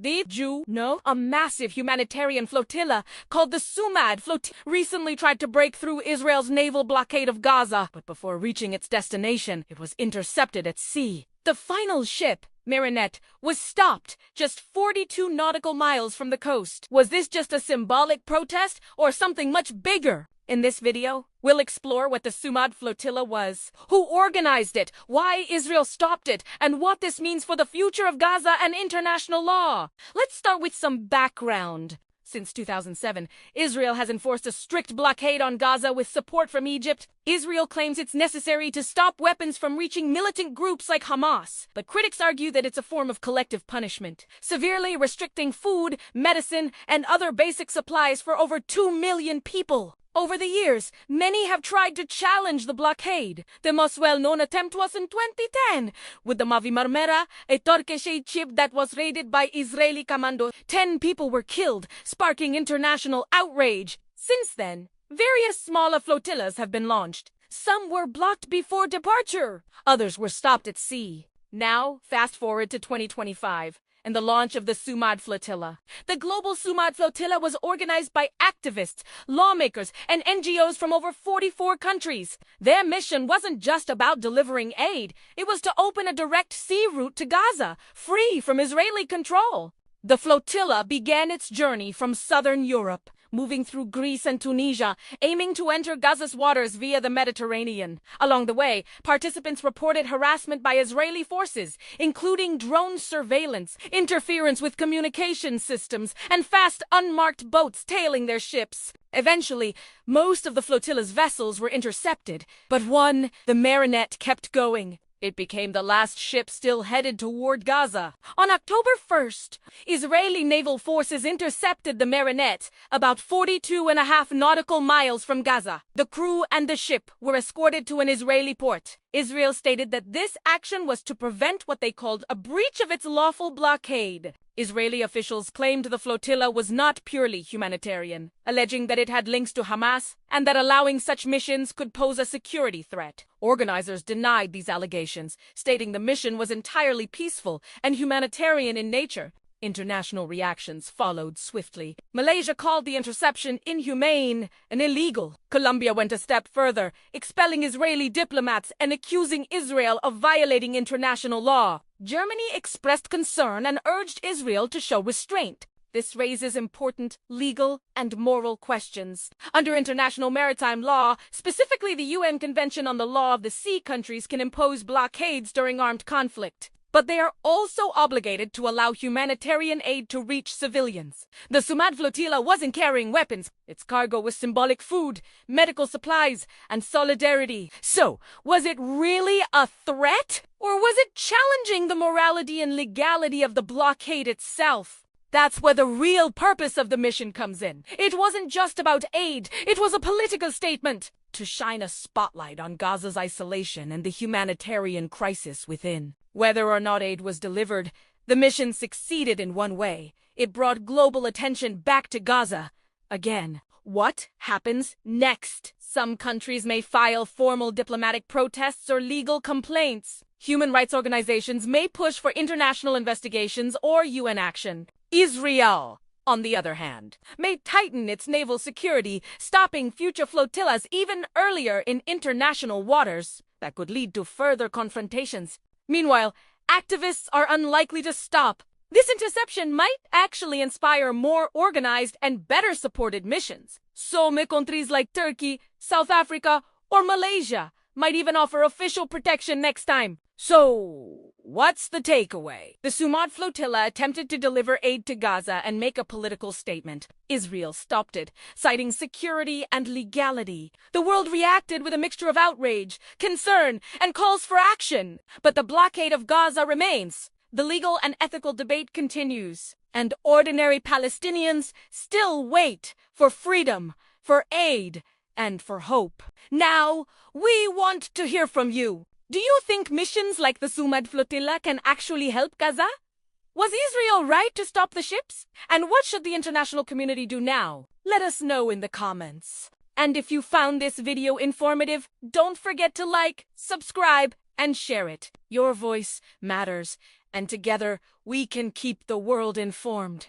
Did you know a massive humanitarian flotilla called the Sumud Flotilla recently tried to break through Israel's naval blockade of Gaza, but before reaching its destination, it was intercepted at sea. The final ship, Marinette, was stopped just 42 nautical miles from the coast. Was this just a symbolic protest or something much bigger? In this video, we'll explore what the Sumud Flotilla was, who organized it, why Israel stopped it, and what this means for the future of Gaza and international law. Let's start with some background. Since 2007, Israel has enforced a strict blockade on Gaza with support from Egypt. Israel claims it's necessary to stop weapons from reaching militant groups like Hamas, but critics argue that it's a form of collective punishment, severely restricting food, medicine, and other basic supplies for over 2 million people. Over the years, many have tried to challenge the blockade. The most well-known attempt was in 2010, with the Mavi Marmara, a Turkish ship that was raided by Israeli commandos. 10 people were killed, sparking international outrage. Since then, various smaller flotillas have been launched. Some were blocked before departure. Others were stopped at sea. Now, fast forward to 2025. And the launch of the Sumud Flotilla. The global Sumud Flotilla was organized by activists, lawmakers, and NGOs from over 44 countries. Their mission wasn't just about delivering aid. It was to open a direct sea route to Gaza, free from Israeli control. The flotilla began its journey from southern Europe, moving through Greece and Tunisia, aiming to enter Gaza's waters via the Mediterranean. Along the way, participants reported harassment by Israeli forces, including drone surveillance, interference with communication systems, and fast, unmarked boats tailing their ships. Eventually, most of the flotilla's vessels were intercepted, but one, the Marinette, kept going. It became the last ship still headed toward Gaza. On October 1st, Israeli naval forces intercepted the Marinette about 42.5 nautical miles from Gaza. The crew and the ship were escorted to an Israeli port. Israel stated that this action was to prevent what they called a breach of its lawful blockade. Israeli officials claimed the flotilla was not purely humanitarian, alleging that it had links to Hamas and that allowing such missions could pose a security threat. Organizers denied these allegations, stating the mission was entirely peaceful and humanitarian in nature. International reactions followed swiftly. Malaysia called the interception inhumane and illegal. Colombia went a step further, expelling Israeli diplomats and accusing Israel of violating international law. Germany expressed concern and urged Israel to show restraint. This raises important legal and moral questions. Under international maritime law, specifically the UN Convention on the Law of the Sea, countries can impose blockades during armed conflict. But they are also obligated to allow humanitarian aid to reach civilians. The Sumud Flotilla wasn't carrying weapons. Its cargo was symbolic food, medical supplies, and solidarity. So, was it really a threat? Or was it challenging the morality and legality of the blockade itself? That's where the real purpose of the mission comes in. It wasn't just about aid. It was a political statement to shine a spotlight on Gaza's isolation and the humanitarian crisis within. Whether or not aid was delivered, the mission succeeded in one way. It brought global attention back to Gaza. Again, what happens next? Some countries may file formal diplomatic protests or legal complaints. Human rights organizations may push for international investigations or UN action. Israel, on the other hand, may tighten its naval security, stopping future flotillas even earlier in international waters. That could lead to further confrontations. Meanwhile, activists are unlikely to stop. This interception might actually inspire more organized and better supported missions. Some countries like Turkey, South Africa, or Malaysia might even offer official protection next time. So, what's the takeaway? The Sumud Flotilla attempted to deliver aid to Gaza and make a political statement. Israel stopped it, citing security and legality. The world reacted with a mixture of outrage, concern, and calls for action. But the blockade of Gaza remains. The legal and ethical debate continues. And ordinary Palestinians still wait for freedom, for aid, and for hope. Now, we want to hear from you. Do you think missions like the Sumud Flotilla can actually help Gaza? Was Israel right to stop the ships? And what should the international community do now? Let us know in the comments. And if you found this video informative, don't forget to like, subscribe, and share it. Your voice matters, and together we can keep the world informed.